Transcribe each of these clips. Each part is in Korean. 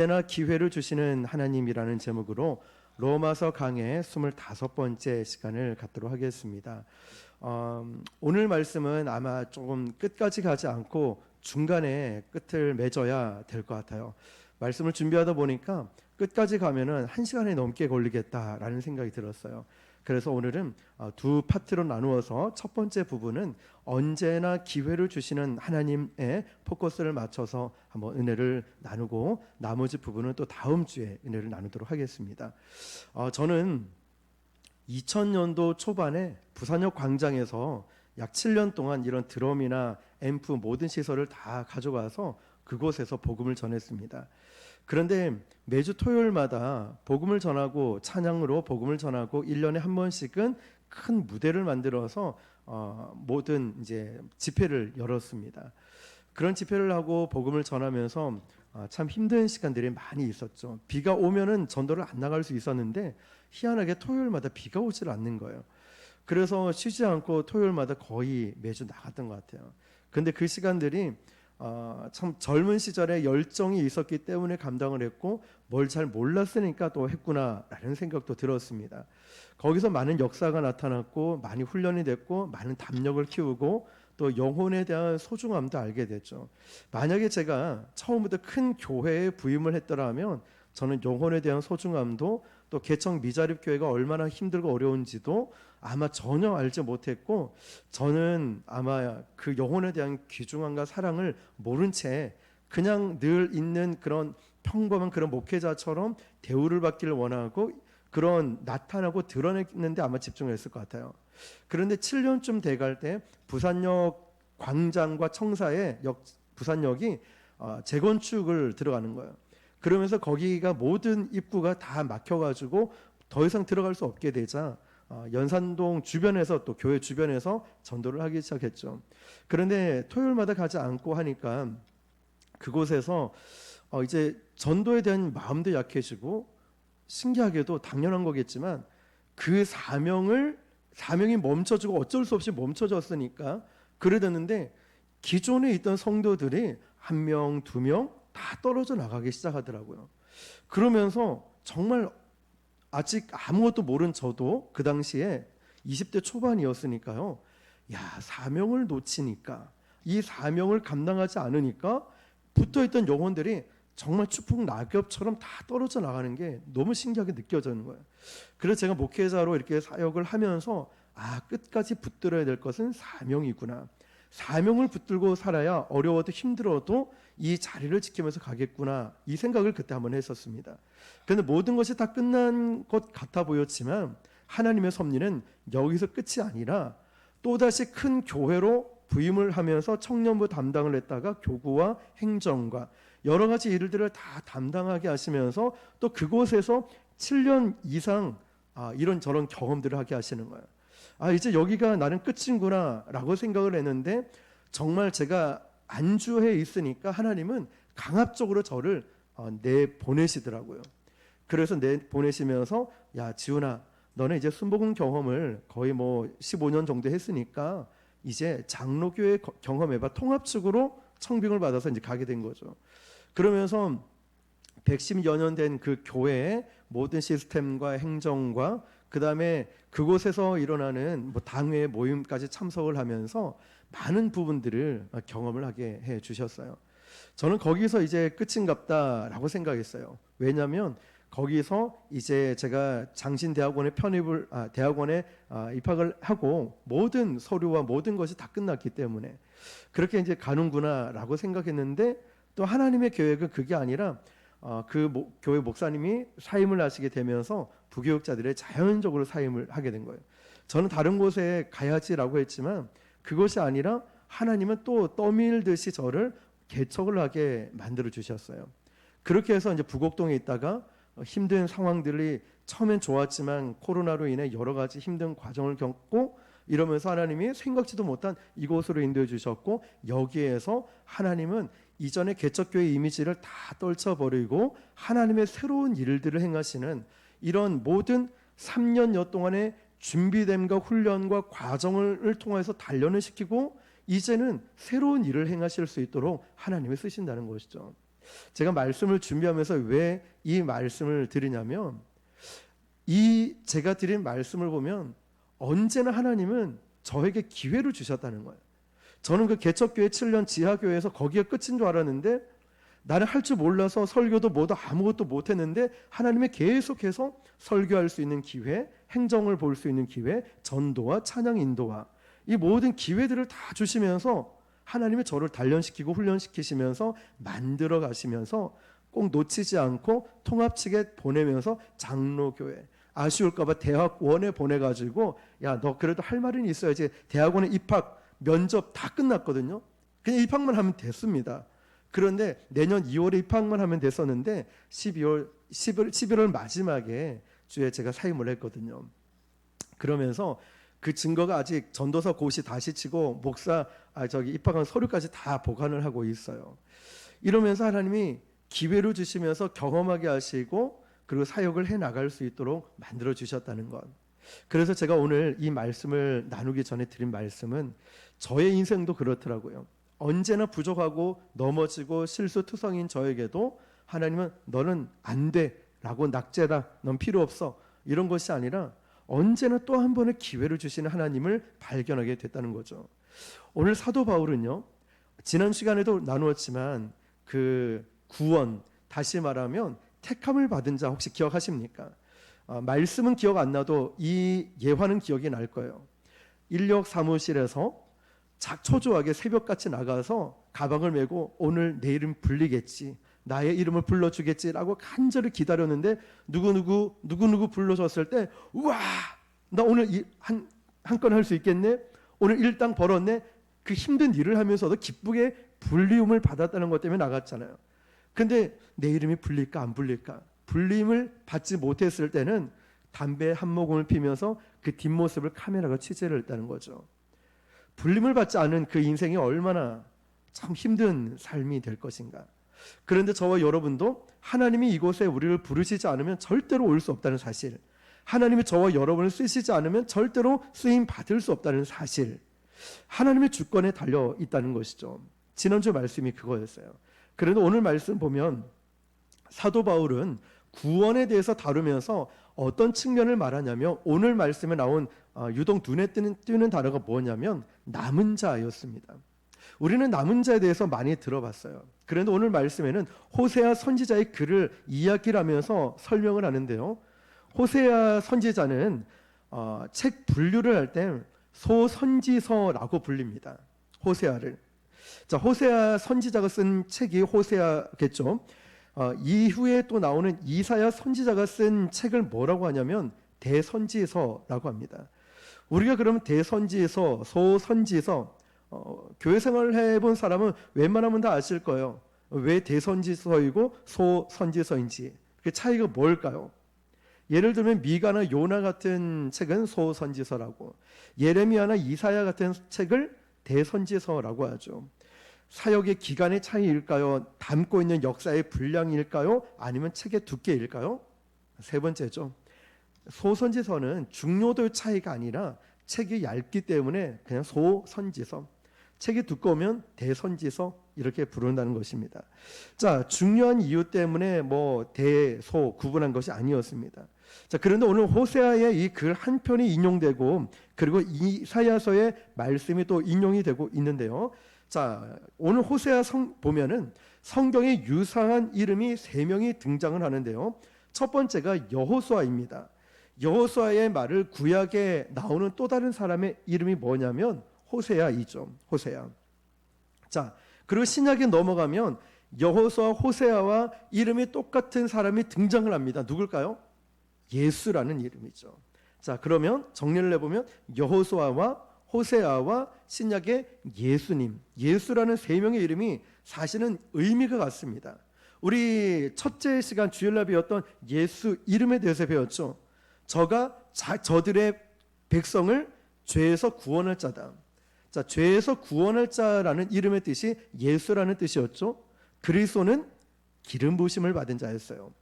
언제나 기회를 주시는 하나님이라는 제목으로 로마서 강의 25번째 시간을 갖도록 하겠습니다. 오늘 말씀은 아마 조금 끝까지 가지 않고 중간에 끝을 맺어야 될 것 같아요. 말씀을 준비하다 보니까 끝까지 가면은 1시간이 넘게 걸리겠다라는 생각이 들었어요. 그래서 오늘은 두 파트로 나누어서 첫 번째 부분은 언제나 기회를 주시는 하나님의 포커스를 맞춰서 한번 은혜를 나누고, 나머지 부분은 또 다음 주에 은혜를 나누도록 하겠습니다. 저는 2000년도 초반에 부산역 광장에서 약 7년 동안 이런 드럼이나 앰프 모든 시설을 다 가져가서 그곳에서 복음을 전했습니다. 그런데 매주 토요일마다 복음을 전하고 찬양으로 복음을 전하고 1년에 한 번씩은 큰 무대를 만들어서 모든 이제 집회를 열었습니다. 그런 집회를 하고 복음을 전하면서 참 힘든 시간들이 많이 있었죠. 비가 오면은 전도를 안 나갈 수 있었는데 희한하게 토요일마다 비가 오질 않는 거예요. 그래서 쉬지 않고 토요일마다 거의 매주 나갔던 것 같아요. 근데 그 시간들이 참 젊은 시절에 열정이 있었기 때문에 감당을 했고, 뭘 잘 몰랐으니까 또 했구나라는 생각도 들었습니다. 거기서 많은 역사가 나타났고, 많이 훈련이 됐고, 많은 담력을 키우고, 또 영혼에 대한 소중함도 알게 됐죠. 만약에 제가 처음부터 큰 교회에 부임을 했더라면 저는 영혼에 대한 소중함도, 또 개척 미자립 교회가 얼마나 힘들고 어려운지도 아마 전혀 알지 못했고, 저는 아마 그 영혼에 대한 귀중함과 사랑을 모른 채 그냥 늘 있는 그런 평범한 그런 목회자처럼 대우를 받기를 원하고, 그런 나타나고 드러냈는데 아마 집중했을 것 같아요. 그런데 7년쯤 돼갈 때 부산역 광장과 청사의 부산역이 재건축을 들어가는 거예요. 그러면서 거기가 모든 입구가 다 막혀가지고 더 이상 들어갈 수 없게 되자 연산동 주변에서, 또 교회 주변에서 전도를 하기 시작했죠. 그런데 토요일마다 가지 않고 하니까 그곳에서 이제 전도에 대한 마음도 약해지고, 신기하게도 당연한 거겠지만 그 사명이 멈춰지고 어쩔 수 없이 멈춰졌으니까 그래 됐는데, 기존에 있던 성도들이 1명, 2명 다 떨어져 나가기 시작하더라고요. 그러면서 정말 아직 아무것도 모른 저도 그 당시에 20대 초반이었으니까요. 야, 사명을 놓치니까, 이 사명을 감당하지 않으니까 붙어있던 영혼들이 정말 추풍 낙엽처럼 다 떨어져 나가는 게 너무 신기하게 느껴지는 거예요. 그래서 제가 목회자로 이렇게 사역을 하면서 끝까지 붙들어야 될 것은 사명이구나. 사명을 붙들고 살아야 어려워도 힘들어도 이 자리를 지키면서 가겠구나, 이 생각을 그때 한번 했었습니다. 그런데 모든 것이 다 끝난 것 같아 보였지만 하나님의 섭리는 여기서 끝이 아니라 또다시 큰 교회로 부임을 하면서 청년부 담당을 했다가 교구와 행정과 여러 가지 일들을 다 담당하게 하시면서 또 그곳에서 7년 이상 이런저런 경험들을 하게 하시는 거예요. 이제 여기가 나는 끝인구나 라고 생각을 했는데, 정말 제가 안주해 있으니까 하나님은 강압적으로 저를 내보내시더라고요. 그래서 내보내시면서, 야 지훈아, 너는 이제 순복음 경험을 거의 15년 정도 했으니까 이제 장로교회 경험해봐. 통합측으로 청빙을 받아서 이제 가게 된 거죠. 그러면서 110여 년 된 그 교회의 모든 시스템과 행정과, 그 다음에 그곳에서 일어나는 당회 모임까지 참석을 하면서 많은 부분들을 경험을 하게 해 주셨어요. 저는 거기서 이제 끝인갑다라고 생각했어요. 왜냐하면 거기서 이제 제가 장신대학원에 대학원에 입학을 하고 모든 서류와 모든 것이 다 끝났기 때문에 그렇게 이제 가는구나라고 생각했는데, 또 하나님의 계획은 그게 아니라 교회 목사님이 사임을 하시게 되면서 부교육자들의 자연적으로 사임을 하게 된 거예요. 저는 다른 곳에 가야지라고 했지만 그것이 아니라 하나님은 또 떠밀듯이 저를 개척을 하게 만들어 주셨어요. 그렇게 해서 이제 부곡동에 있다가 힘든 상황들이 처음엔 좋았지만 코로나로 인해 여러 가지 힘든 과정을 겪고, 이러면서 하나님이 생각지도 못한 이곳으로 인도해 주셨고, 여기에서 하나님은 이전의 개척교회 이미지를 다 떨쳐버리고 하나님의 새로운 일들을 행하시는, 이런 모든 3년여 동안의 준비됨과 훈련과 과정을 통해서 단련을 시키고 이제는 새로운 일을 행하실 수 있도록 하나님이 쓰신다는 것이죠. 제가 말씀을 준비하면서 왜 이 말씀을 드리냐면 제가 드린 말씀을 보면 언제나 하나님은 저에게 기회를 주셨다는 거예요. 저는 그 개척교회 7년 지하교회에서 거기가 끝인 줄 알았는데 나는 할 줄 몰라서 설교도 뭐도 아무것도 못했는데 하나님이 계속해서 설교할 수 있는 기회, 행정을 볼 수 있는 기회, 전도와 찬양 인도와 이 모든 기회들을 다 주시면서 하나님이 저를 단련시키고 훈련시키시면서 만들어 가시면서 꼭 놓치지 않고 통합 측에 보내면서 장로교회, 아쉬울까봐 대학원에 보내가지고 야, 너 그래도 할 말은 있어야지. 대학원에 입학, 면접 다 끝났거든요. 그냥 입학만 하면 됐습니다. 그런데 내년 2월에 입학만 하면 됐었는데 11월 마지막에 주에 제가 사임을 했거든요. 그러면서 그 증거가 아직 전도사 고시 다시 치고 목사 입학한 서류까지 다 보관을 하고 있어요. 이러면서 하나님이 기회를 주시면서 경험하게 하시고 그리고 사역을 해 나갈 수 있도록 만들어 주셨다는 것. 그래서 제가 오늘 이 말씀을 나누기 전에 드린 말씀은 저의 인생도 그렇더라고요. 언제나 부족하고 넘어지고 실수투성인 저에게도 하나님은 너는 안 돼 라고 낙제다, 넌 필요 없어 이런 것이 아니라 언제나 또 한 번의 기회를 주시는 하나님을 발견하게 됐다는 거죠. 오늘 사도 바울은요, 지난 시간에도 나누었지만 그 구원, 다시 말하면 택함을 받은 자 혹시 기억하십니까? 말씀은 기억 안 나도 이 예화는 기억이 날 거예요. 인력 사무실에서 초조하게 새벽같이 나가서 가방을 메고 오늘 내 이름 불리겠지, 나의 이름을 불러주겠지라고 간절히 기다렸는데 누구 불러줬을 때 우와, 나 오늘 한 건 할 수 있겠네, 오늘 일당 벌었네, 그 힘든 일을 하면서도 기쁘게 불리움을 받았다는 것 때문에 나갔잖아요. 근데 내 이름이 불릴까 안 불릴까, 불림을 받지 못했을 때는 담배 한 모금을 피면서 그 뒷모습을 카메라가 취재를 했다는 거죠. 불림을 받지 않은 그 인생이 얼마나 참 힘든 삶이 될 것인가. 그런데 저와 여러분도 하나님이 이곳에 우리를 부르시지 않으면 절대로 올 수 없다는 사실, 하나님이 저와 여러분을 쓰시지 않으면 절대로 쓰임 받을 수 없다는 사실, 하나님의 주권에 달려 있다는 것이죠. 지난주 말씀이 그거였어요. 그런데 오늘 말씀 보면 사도 바울은 구원에 대해서 다루면서 어떤 측면을 말하냐면 오늘 말씀에 나온 유독 눈에 띄는 단어가 뭐냐면 남은 자였습니다. 우리는 남은 자에 대해서 많이 들어봤어요. 그런데 오늘 말씀에는 호세아 선지자의 글을 이야기를 하면서 설명을 하는데요, 호세아 선지자는 책 분류를 할 때 소선지서라고 불립니다. 호세아를. 자, 호세아 선지자가 쓴 책이 호세아겠죠. 이후에 또 나오는 이사야 선지자가 쓴 책을 뭐라고 하냐면 대선지서라고 합니다. 우리가 그러면 대선지서, 소선지서, 교회 생활을 해본 사람은 웬만하면 다 아실 거예요. 왜 대선지서이고 소선지서인지 그 차이가 뭘까요? 예를 들면 미가나 요나 같은 책은 소선지서라고, 예레미야나 이사야 같은 책을 대선지서라고 하죠. 사역의 기간의 차이일까요? 담고 있는 역사의 분량일까요? 아니면 책의 두께일까요? 세 번째죠. 소선지서는 중요도의 차이가 아니라 책이 얇기 때문에 그냥 소선지서, 책이 두꺼우면 대선지서 이렇게 부른다는 것입니다. 자, 중요한 이유 때문에 뭐 대소 구분한 것이 아니었습니다. 자, 그런데 오늘 호세아의 이 글 한 편이 인용되고 그리고 이사야서의 말씀이 또 인용이 되고 있는데요. 자, 오늘 호세아 보면은 성경에 유사한 이름이 3명이 등장을 하는데요. 첫 번째가 여호수아입니다. 여호수아의 말을 구약에 나오는 또 다른 사람의 이름이 뭐냐면 호세아이죠. 호세아. 자, 그리고 신약에 넘어가면 여호수아, 호세아와 이름이 똑같은 사람이 등장을 합니다. 누굴까요? 예수라는 이름이죠. 자, 그러면 정리를 해보면 여호수아와 호세아와 신약의 예수님, 예수라는 3명의 이름이 사실은 의미가 같습니다. 우리 첫째 시간 주일날 배웠던 예수 이름에 대해서 배웠죠. 저가 저들의 백성을 죄에서 구원할 자다. 자, 죄에서 구원할 자라는 이름의 뜻이 예수라는 뜻이었죠. 그리스도는 기름 부으심을 받은 자였어요.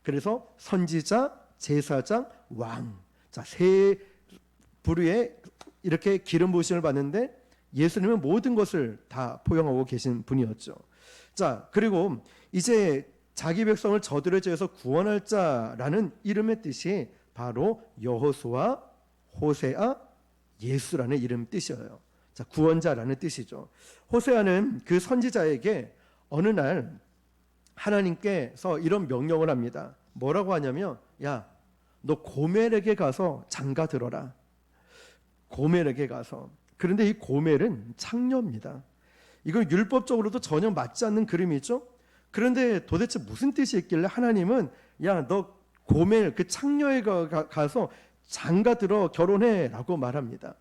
그래서 선지자, 제사장, 왕, 자, 세 부류의 이렇게 기름 부으심을 받는데 예수님은 모든 것을 다 포용하고 계신 분이었죠. 자, 그리고 이제 자기 백성을 저들의 죄에서 구원할 자라는 이름의 뜻이 바로 여호수아, 호세아, 예수라는 이름 뜻이에요. 자, 구원자라는 뜻이죠. 호세아는 그 선지자에게 어느 날 하나님께서 이런 명령을 합니다. 뭐라고 하냐면, 야, 너 고멜에게 가서 장가 들어라. 고멜에게 가서. 그런데 이 고멜은 창녀입니다. 이건 율법적으로도 전혀 맞지 않는 그림이죠. 그런데 도대체 무슨 뜻이 있길래 하나님은 야, 너 고멜 그 창녀에 가서 장가 들어 결혼해 라고 말합니다.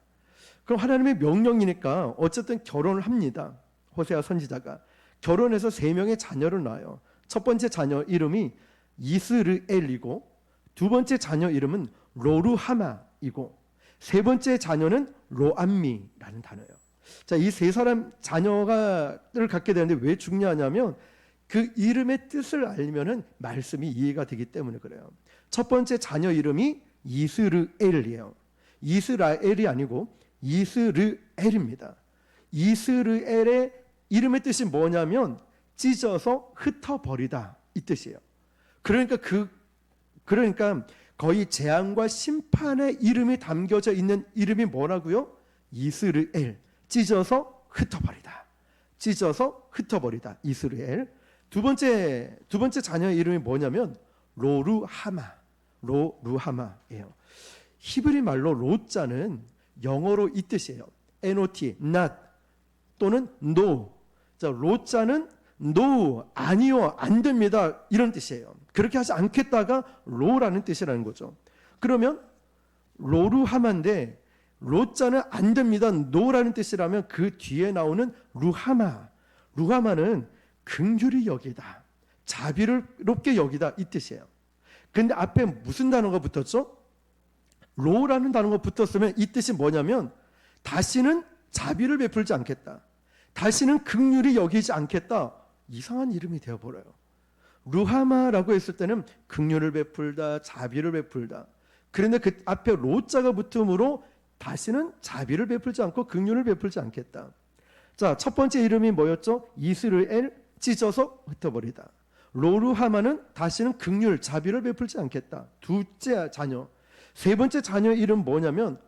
그럼 하나님의 명령이니까 어쨌든 결혼을 합니다. 호세아 선지자가 결혼해서 3명의 자녀를 낳아요. 첫 번째 자녀 이름이 이스르엘이고, 두 번째 자녀 이름은 로루하마이고, 세 번째 자녀는 로암미라는 단어예요. 자, 이 세 사람 자녀를 갖게 되는데 왜 중요하냐면 그 이름의 뜻을 알면은 말씀이 이해가 되기 때문에 그래요. 첫 번째 자녀 이름이 이스르엘이에요. 이스라엘이 아니고 이스르엘입니다. 이스르엘의 이름의 뜻이 뭐냐면 찢어서 흩어버리다 이 뜻이에요. 그러니까 거의 재앙과 심판의 이름이 담겨져 있는 이름이 뭐라고요? 이스르엘. 찢어서 흩어버리다. 찢어서 흩어버리다. 이스르엘. 두 번째 자녀 이름이 뭐냐면 로루하마예요. 히브리 말로 로자는 영어로 이 뜻이에요. not, not 또는 no. 자, 로자는 no, 아니요, 안 됩니다 이런 뜻이에요. 그렇게 하지 않겠다가 로라는 뜻이라는 거죠. 그러면 로루하마인데 로자는 안 됩니다, no라는 뜻이라면 그 뒤에 나오는 루하마는 긍휼히 여기다, 자비롭게 여기다 이 뜻이에요. 근데 앞에 무슨 단어가 붙었죠? 로라는 단어가 붙었으면 이 뜻이 뭐냐면 다시는 자비를 베풀지 않겠다, 다시는 긍휼히 여기지 않겠다. 이상한 이름이 되어버려요. 루하마라고 했을 때는 긍휼을 베풀다, 자비를 베풀다. 그런데 그 앞에 로자가 붙음으로 다시는 자비를 베풀지 않고 긍휼을 베풀지 않겠다. 자, 첫 번째 이름이 뭐였죠? 이스르엘, 찢어서 흩어버리다. 로루하마는 다시는 긍휼, 자비를 베풀지 않겠다. 둘째 자녀. 세 번째 자녀 이름 뭐냐면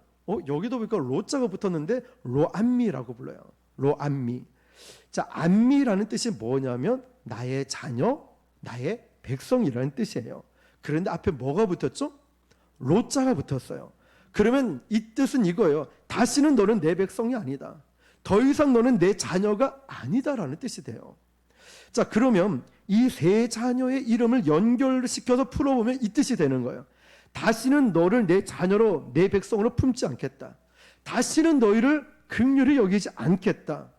여기도 보니까 로자가 붙었는데 로암미라고 불러요. 로암미. 자, 암미라는 뜻이 뭐냐면 나의 자녀, 나의 백성이라는 뜻이에요. 그런데 앞에 뭐가 붙었죠? 로자가 붙었어요. 그러면 이 뜻은 이거예요. 다시는 너는 내 백성이 아니다. 더 이상 너는 내 자녀가 아니다라는 뜻이 돼요. 자, 그러면 이 세 자녀의 이름을 연결시켜서 풀어보면 이 뜻이 되는 거예요. 다시는 너를 내 자녀로, 내 백성으로 품지 않겠다. 다시는 너희를 긍휼히 여기지 않겠다.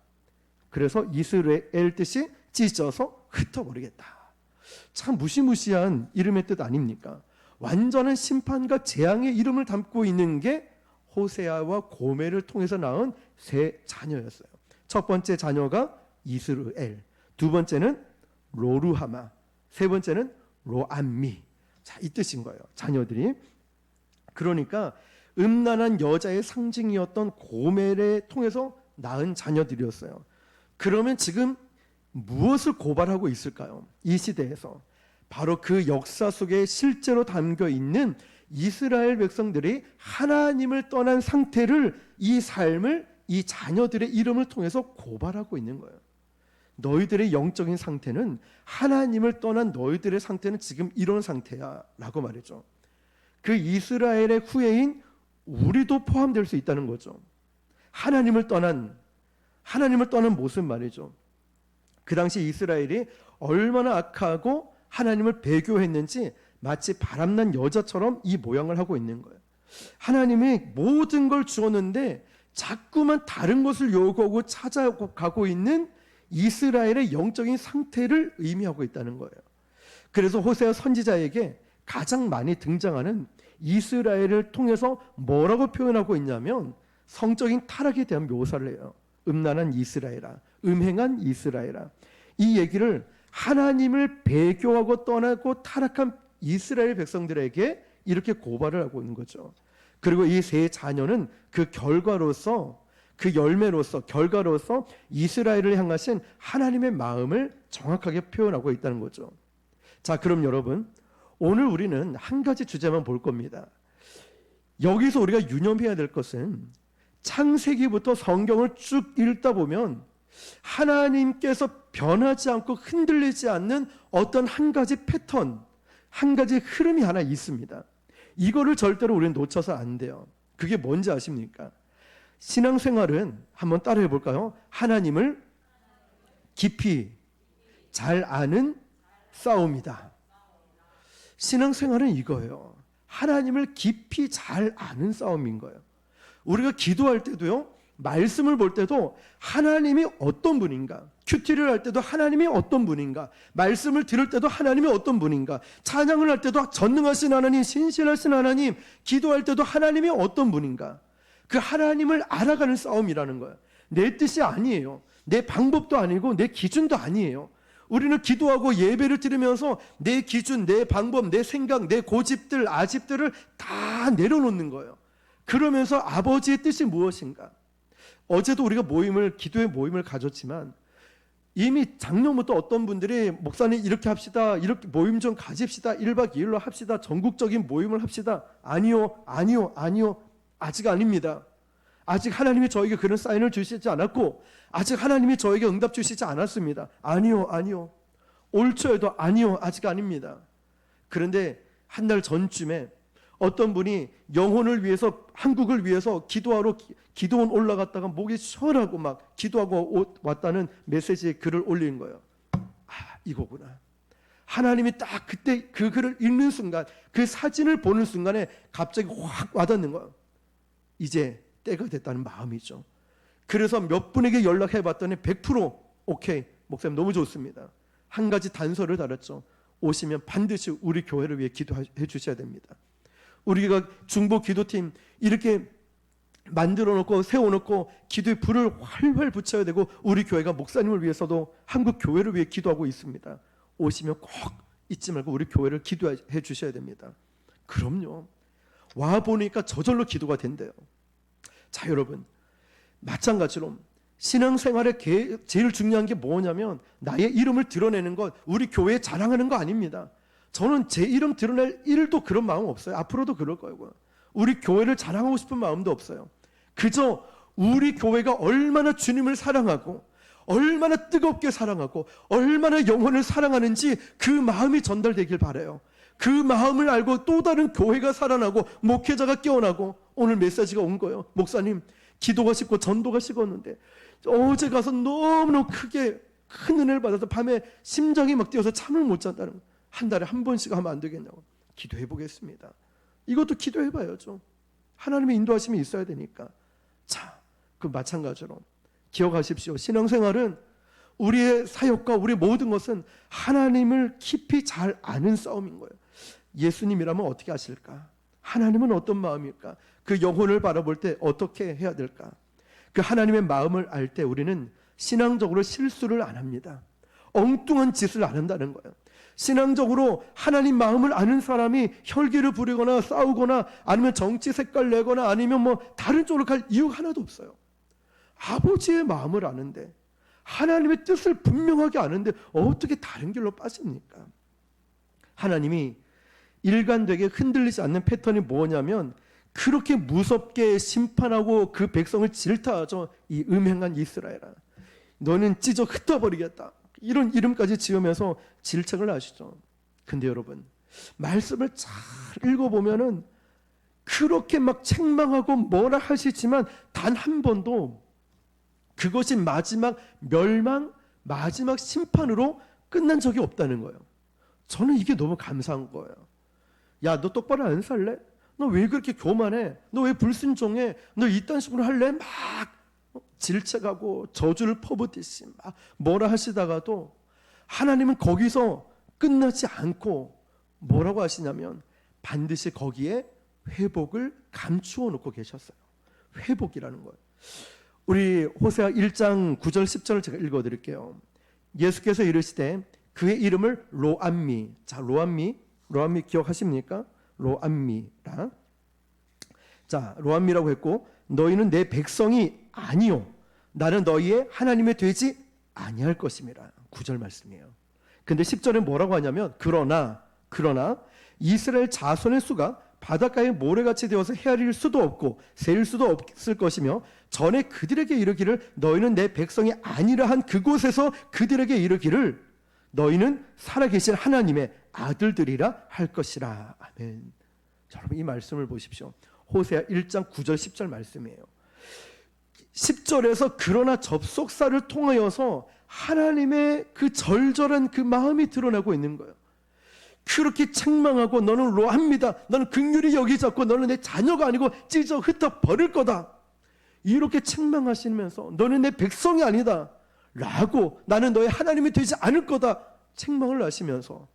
그래서 이스라엘 뜻이 찢어서 흩어버리겠다. 참 무시무시한 이름의 뜻 아닙니까? 완전한 심판과 재앙의 이름을 담고 있는 게 호세아와 고멜을 통해서 낳은 세 자녀였어요. 첫 번째 자녀가 이스르엘, 두 번째는 로루하마, 세 번째는 로암미. 자, 이 뜻인 거예요. 자녀들이. 그러니까 음란한 여자의 상징이었던 고멜을 통해서 낳은 자녀들이었어요. 그러면 지금 무엇을 고발하고 있을까요? 이 시대에서 바로 그 역사 속에 실제로 담겨 있는 이스라엘 백성들이 하나님을 떠난 상태를, 이 삶을 이 자녀들의 이름을 통해서 고발하고 있는 거예요. 너희들의 영적인 상태는, 하나님을 떠난 너희들의 상태는 지금 이런 상태야 라고 말했죠. 그 이스라엘의 후예인 우리도 포함될 수 있다는 거죠. 하나님을 떠난 모습 말이죠. 그 당시 이스라엘이 얼마나 악하고 하나님을 배교했는지 마치 바람난 여자처럼 이 모양을 하고 있는 거예요. 하나님이 모든 걸 주었는데 자꾸만 다른 것을 요구하고 찾아가고 있는 이스라엘의 영적인 상태를 의미하고 있다는 거예요. 그래서 호세아 선지자에게 가장 많이 등장하는 이스라엘을 통해서 뭐라고 표현하고 있냐면 성적인 타락에 대한 묘사를 해요. 음란한 이스라엘아, 음행한 이스라엘아. 이 얘기를 하나님을 배교하고 떠나고 타락한 이스라엘 백성들에게 이렇게 고발을 하고 있는 거죠. 그리고 이 세 자녀는 그 결과로서 그 열매로서 결과로서 이스라엘을 향하신 하나님의 마음을 정확하게 표현하고 있다는 거죠. 자, 그럼 여러분, 오늘 우리는 한 가지 주제만 볼 겁니다. 여기서 우리가 유념해야 될 것은 창세기부터 성경을 쭉 읽다 보면 하나님께서 변하지 않고 흔들리지 않는 어떤 한 가지 패턴, 한 가지 흐름이 하나 있습니다. 이거를 절대로 우리는 놓쳐서 안 돼요. 그게 뭔지 아십니까? 신앙생활은 한번 따라해 볼까요? 하나님을 깊이 잘 아는 싸움이다. 신앙생활은 이거예요. 하나님을 깊이 잘 아는 싸움인 거예요. 우리가 기도할 때도요, 말씀을 볼 때도 하나님이 어떤 분인가, 큐티를 할 때도 하나님이 어떤 분인가, 말씀을 들을 때도 하나님이 어떤 분인가, 찬양을 할 때도 전능하신 하나님, 신실하신 하나님, 기도할 때도 하나님이 어떤 분인가, 그 하나님을 알아가는 싸움이라는 거예요. 내 뜻이 아니에요. 내 방법도 아니고 내 기준도 아니에요. 우리는 기도하고 예배를 드리면서 내 기준, 내 방법, 내 생각, 내 고집들, 아집들을 다 내려놓는 거예요. 그러면서 아버지의 뜻이 무엇인가? 어제도 우리가 기도의 모임을 가졌지만 이미 작년부터 어떤 분들이 목사님 이렇게 합시다, 이렇게 모임 좀 가집시다, 1박 2일로 합시다, 전국적인 모임을 합시다. 아니요, 아직 아닙니다. 아직 하나님이 저에게 그런 사인을 주시지 않았고 아직 하나님이 저에게 응답 주시지 않았습니다. 아니요. 올 초에도 아니요, 아직 아닙니다. 그런데 한 달 전쯤에 어떤 분이 영혼을 위해서, 한국을 위해서 기도하러 기도원 올라갔다가 목이 시원하고 막 기도하고 왔다는 메시지에 글을 올린 거예요. 이거구나. 하나님이 딱 그때 그 글을 읽는 순간, 그 사진을 보는 순간에 갑자기 확 와닿는 거예요. 이제 때가 됐다는 마음이죠. 그래서 몇 분에게 연락해 봤더니 100% 오케이, 목사님 너무 좋습니다. 한 가지 단서를 달았죠. 오시면 반드시 우리 교회를 위해 기도해 주셔야 됩니다. 우리가 중보 기도팀 이렇게 만들어 놓고 세워놓고 기도에 불을 활활 붙여야 되고 우리 교회가 목사님을 위해서도 한국 교회를 위해 기도하고 있습니다. 오시면 꼭 잊지 말고 우리 교회를 기도해 주셔야 됩니다. 그럼요. 와 보니까 저절로 기도가 된대요. 자, 여러분, 마찬가지로 신앙생활의 제일 중요한 게 뭐냐면 나의 이름을 드러내는 것, 우리 교회에 자랑하는 거 아닙니다. 저는 제 이름 드러낼 일도 그런 마음 없어요. 앞으로도 그럴 거고요. 우리 교회를 자랑하고 싶은 마음도 없어요. 그저 우리 교회가 얼마나 주님을 사랑하고 얼마나 뜨겁게 사랑하고 얼마나 영혼을 사랑하는지 그 마음이 전달되길 바라요. 그 마음을 알고 또 다른 교회가 살아나고 목회자가 깨어나고 오늘 메시지가 온 거예요. 목사님, 기도가 식고 전도가 식었는데 어제 가서 너무너무 크게 큰 은혜를 받아서 밤에 심장이 막 뛰어서 잠을 못 잔다는 거예요. 한 달에 한 번씩 하면 안 되겠냐고. 기도해 보겠습니다. 이것도 기도해 봐야죠. 하나님의 인도하심이 있어야 되니까. 자, 그 마찬가지로 기억하십시오. 신앙생활은 우리의 사역과 우리의 모든 것은 하나님을 깊이 잘 아는 싸움인 거예요. 예수님이라면 어떻게 하실까? 하나님은 어떤 마음일까? 그 영혼을 바라볼 때 어떻게 해야 될까? 그 하나님의 마음을 알 때 우리는 신앙적으로 실수를 안 합니다. 엉뚱한 짓을 안 한다는 거예요. 신앙적으로 하나님 마음을 아는 사람이 혈기를 부리거나 싸우거나 아니면 정치 색깔 내거나 아니면 뭐 다른 쪽으로 갈 이유가 하나도 없어요. 아버지의 마음을 아는데, 하나님의 뜻을 분명하게 아는데 어떻게 다른 길로 빠집니까? 하나님이 일관되게 흔들리지 않는 패턴이 뭐냐면 그렇게 무섭게 심판하고 그 백성을 질타하죠. 이 음행한 이스라엘아, 너는 찢어 흩어버리겠다, 이런 이름까지 지으면서 질책을 하시죠. 근데 여러분, 말씀을 잘 읽어보면은 그렇게 막 책망하고 뭐라 하시지만 단 한 번도 그것이 마지막 멸망, 마지막 심판으로 끝난 적이 없다는 거예요. 저는 이게 너무 감사한 거예요. 야, 너 똑바로 안 살래? 너 왜 그렇게 교만해? 너 왜 불순종해? 너 이딴 식으로 할래? 막 질책하고 저주를 퍼붓듯이 막 뭐라 하시다가도 하나님은 거기서 끝나지 않고 뭐라고 하시냐면 반드시 거기에 회복을 감추어 놓고 계셨어요. 회복이라는 거예요. 우리 호세아 1장 9절 10절을 제가 읽어드릴게요. 예수께서 이르시되 그의 이름을 로암미. 자, 로암미 기억하십니까? 로암미라. 자, 로암미라고 했고 너희는 내 백성이 아니요 나는 너희의 하나님이 되지 아니할 것임이라. 9절 말씀이에요. 근데 10절에 뭐라고 하냐면 그러나 이스라엘 자손의 수가 바닷가에 모래같이 되어서 헤아릴 수도 없고 셀 수도 없을 것이며 전에 그들에게 이르기를 너희는 내 백성이 아니라 한 그곳에서 그들에게 이르기를 너희는 살아계신 하나님의 아들들이라 할 것이라. 아멘. 여러분 이 말씀을 보십시오. 호세아 1장 9절 10절 말씀이에요. 10절에서 그러나 접속사를 통하여서 하나님의 그 절절한 그 마음이 드러나고 있는 거예요. 그렇게 책망하고 너는 로합니다. 너는 긍휼히 여기지 않고 너는 내 자녀가 아니고 찢어 흩어 버릴 거다. 이렇게 책망하시면서 너는 내 백성이 아니다 라고 나는 너의 하나님이 되지 않을 거다 책망을 하시면서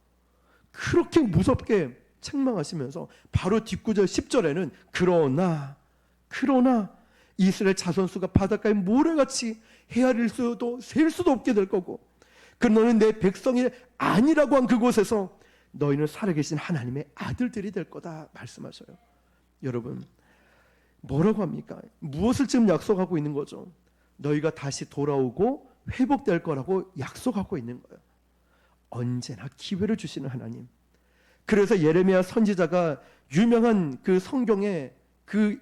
그렇게 무섭게 책망하시면서 바로 뒷구절 10절에는 그러나 이스라엘 자손수가 바닷가에 모래같이 헤아릴 수도 셀 수도 없게 될 거고 그 너는 내 백성이 아니라고 한 그곳에서 너희는 살아계신 하나님의 아들들이 될 거다 말씀하셔요. 여러분 뭐라고 합니까? 무엇을 지금 약속하고 있는 거죠? 너희가 다시 돌아오고 회복될 거라고 약속하고 있는 거예요. 언제나 기회를 주시는 하나님. 그래서 예레미야 선지자가 유명한 그 성경에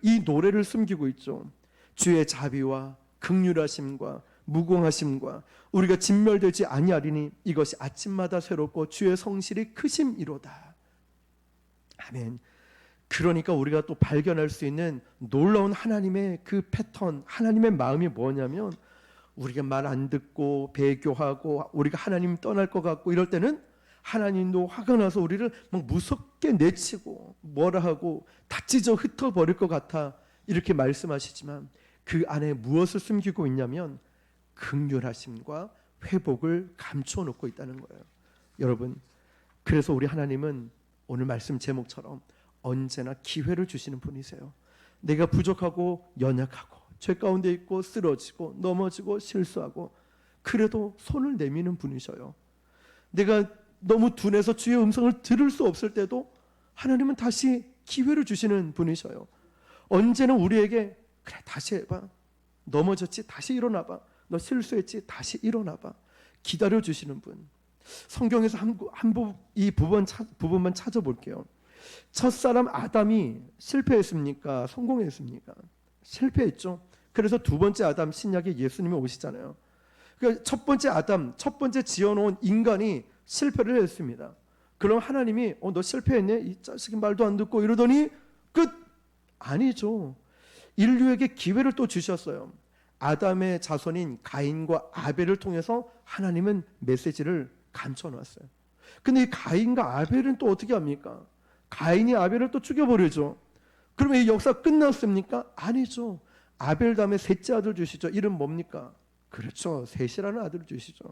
이 노래를 숨기고 있죠. 주의 자비와 긍휼하심과 무공하심과 우리가 진멸되지 아니하리니 이것이 아침마다 새롭고 주의 성실이 크심이로다. 아멘. 그러니까 우리가 또 발견할 수 있는 놀라운 하나님의 그 패턴, 하나님의 마음이 뭐냐면 우리가 말 안 듣고 배교하고 우리가 하나님 떠날 것 같고 이럴 때는 하나님도 화가 나서 우리를 막 무섭게 내치고 뭐라 하고 다 찢어 흩어버릴 것 같아 이렇게 말씀하시지만 그 안에 무엇을 숨기고 있냐면 긍휼하심과 회복을 감춰놓고 있다는 거예요. 여러분 그래서 우리 하나님은 오늘 말씀 제목처럼 언제나 기회를 주시는 분이세요. 내가 부족하고 연약하고 죄 가운데 있고 쓰러지고 넘어지고 실수하고 그래도 손을 내미는 분이셔요. 내가 너무 둔해서 주의 음성을 들을 수 없을 때도 하나님은 다시 기회를 주시는 분이셔요. 언제나 우리에게 그래 다시 해봐. 넘어졌지 다시 일어나봐. 너 실수했지 다시 일어나봐. 기다려주시는 분. 성경에서 이 부분만 찾아볼게요. 첫사람 아담이 실패했습니까? 성공했습니까? 실패했죠. 그래서 두 번째 아담 신약에 예수님이 오시잖아요. 그러니까 첫 번째 아담, 첫 번째 지어놓은 인간이 실패를 했습니다. 그럼 하나님이 너 실패했네? 이 자식이 말도 안 듣고 이러더니 끝? 아니죠. 인류에게 기회를 또 주셨어요. 아담의 자손인 가인과 아벨을 통해서 하나님은 메시지를 감춰놨어요. 근데 이 가인과 아벨은 또 어떻게 합니까? 가인이 아벨을 또 죽여버리죠. 그러면 이 역사 끝났습니까? 아니죠. 아벨 다음에 셋째 아들 주시죠. 이름 뭡니까? 그렇죠. 셋이라는 아들을 주시죠.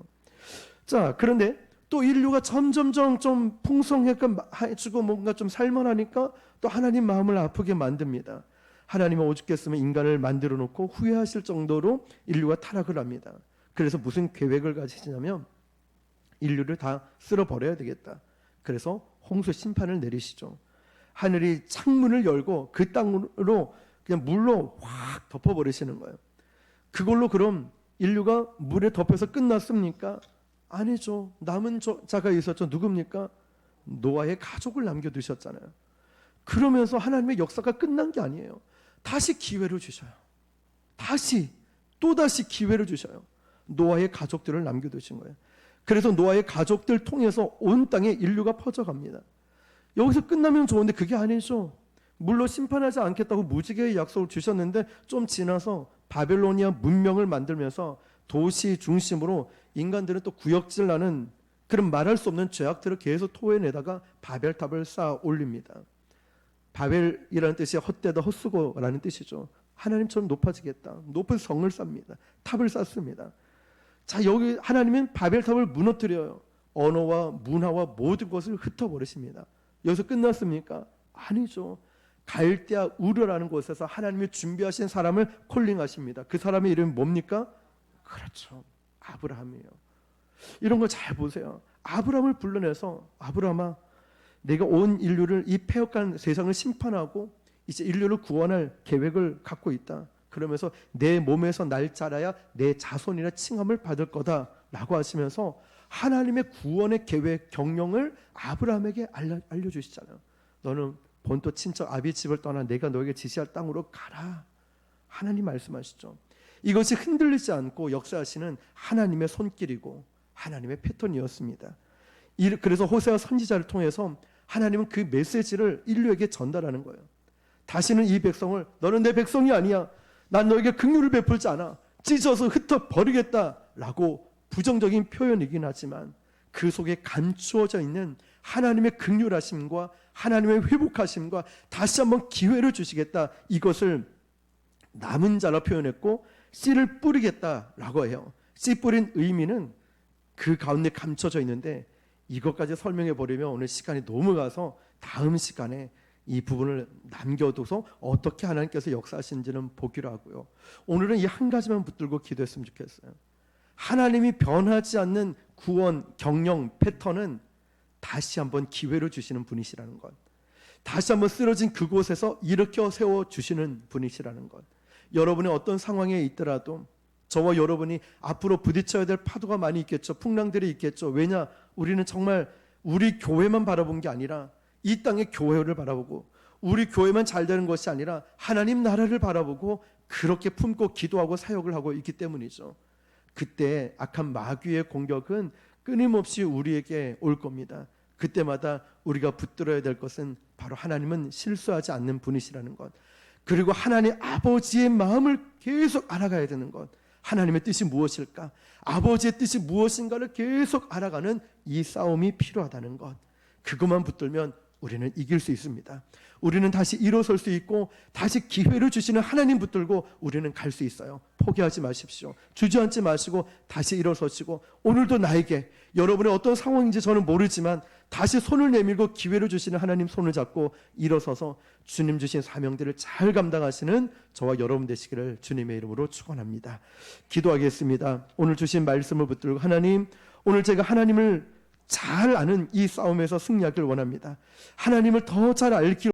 자, 그런데 또 인류가 점점점 좀 풍성해지고 뭔가 좀 살만하니까 또 하나님 마음을 아프게 만듭니다. 하나님은 오죽했으면 인간을 만들어 놓고 후회하실 정도로 인류가 타락을 합니다. 그래서 무슨 계획을 가지시냐면 인류를 다 쓸어버려야 되겠다. 그래서 홍수 심판을 내리시죠. 하늘이 창문을 열고 그 땅으로 그냥 물로 확 덮어버리시는 거예요. 그걸로 그럼 인류가 물에 덮여서 끝났습니까? 아니죠. 남은 자가 있었죠. 누굽니까? 노아의 가족을 남겨두셨잖아요. 그러면서 하나님의 역사가 끝난 게 아니에요. 다시 기회를 주셔요. 또다시 기회를 주셔요. 노아의 가족들을 남겨두신 거예요. 그래서 노아의 가족들 통해서 온 땅에 인류가 퍼져갑니다. 여기서 끝나면 좋은데 그게 아니죠. 물로 심판하지 않겠다고 무지개의 약속을 주셨는데 좀 지나서 바벨로니아 문명을 만들면서 도시 중심으로 인간들은 또 구역질나는 그런 말할 수 없는 죄악들을 계속 토해내다가 바벨탑을 쌓아 올립니다. 바벨이라는 뜻이 헛되다 헛수고라는 뜻이죠. 하나님처럼 높아지겠다. 높은 성을 쌓습니다. 탑을 쌓습니다. 자, 여기 하나님은 바벨탑을 무너뜨려요. 언어와 문화와 모든 것을 흩어버리십니다. 여기서 끝났습니까? 아니죠. 갈대아 우르라는 곳에서 하나님이 준비하신 사람을 콜링하십니다. 그 사람의 이름이 뭡니까? 그렇죠. 아브라함이에요. 이런 거 잘 보세요. 아브라함을 불러내서 아브라함아 내가 온 인류를 이 폐역한 세상을 심판하고 이제 인류를 구원할 계획을 갖고 있다. 그러면서 내 몸에서 날 자라야 내 자손이나 칭함을 받을 거다라고 하시면서 하나님의 구원의 계획 경영을 아브라함에게 알려주시잖아요. 너는 본토 친척 아비 집을 떠나 내가 너에게 지시할 땅으로 가라. 하나님 말씀하시죠. 이것이 흔들리지 않고 역사하시는 하나님의 손길이고 하나님의 패턴이었습니다. 그래서 호세아 선지자를 통해서 하나님은 그 메시지를 인류에게 전달하는 거예요. 다시는 이 백성을 너는 내 백성이 아니야. 난 너에게 긍휼을 베풀지 않아. 찢어서 흩어 버리겠다라고 부정적인 표현이긴 하지만 그 속에 감추어져 있는 하나님의 긍휼하심과 하나님의 회복하심과 다시 한번 기회를 주시겠다. 이것을 남은 자로 표현했고 씨를 뿌리겠다라고 해요. 씨 뿌린 의미는 그 가운데 감춰져 있는데 이것까지 설명해 버리면 오늘 시간이 너무 가서 다음 시간에 이 부분을 남겨둬서 어떻게 하나님께서 역사하시는지는 보기로 하고요. 오늘은 이 한 가지만 붙들고 기도했으면 좋겠어요. 하나님이 변하지 않는 구원, 경영, 패턴은 다시 한번 기회를 주시는 분이시라는 것. 다시 한번 쓰러진 그곳에서 일으켜 세워주시는 분이시라는 것. 여러분의 어떤 상황에 있더라도 저와 여러분이 앞으로 부딪혀야 될 파도가 많이 있겠죠. 풍랑들이 있겠죠. 왜냐? 우리는 정말 우리 교회만 바라본 게 아니라 이 땅의 교회를 바라보고 우리 교회만 잘 되는 것이 아니라 하나님 나라를 바라보고 그렇게 품고 기도하고 사역을 하고 있기 때문이죠. 그때 악한 마귀의 공격은 끊임없이 우리에게 올 겁니다. 그때마다 우리가 붙들어야 될 것은 바로 하나님은 실수하지 않는 분이시라는 것. 그리고 하나님 아버지의 마음을 계속 알아가야 되는 것. 하나님의 뜻이 무엇일까? 아버지의 뜻이 무엇인가를 계속 알아가는 이 싸움이 필요하다는 것. 그것만 붙들면 우리는 이길 수 있습니다. 우리는 다시 일어설 수 있고 다시 기회를 주시는 하나님 붙들고 우리는 갈 수 있어요. 포기하지 마십시오. 주저앉지 마시고 다시 일어서시고 오늘도 나에게 여러분의 어떤 상황인지 저는 모르지만 다시 손을 내밀고 기회를 주시는 하나님 손을 잡고 일어서서 주님 주신 사명들을 잘 감당하시는 저와 여러분 되시기를 주님의 이름으로 축원합니다. 기도하겠습니다. 오늘 주신 말씀을 붙들고 하나님, 오늘 제가 하나님을 잘 아는 이 싸움에서 승리하길 원합니다. 하나님을 더 잘 알기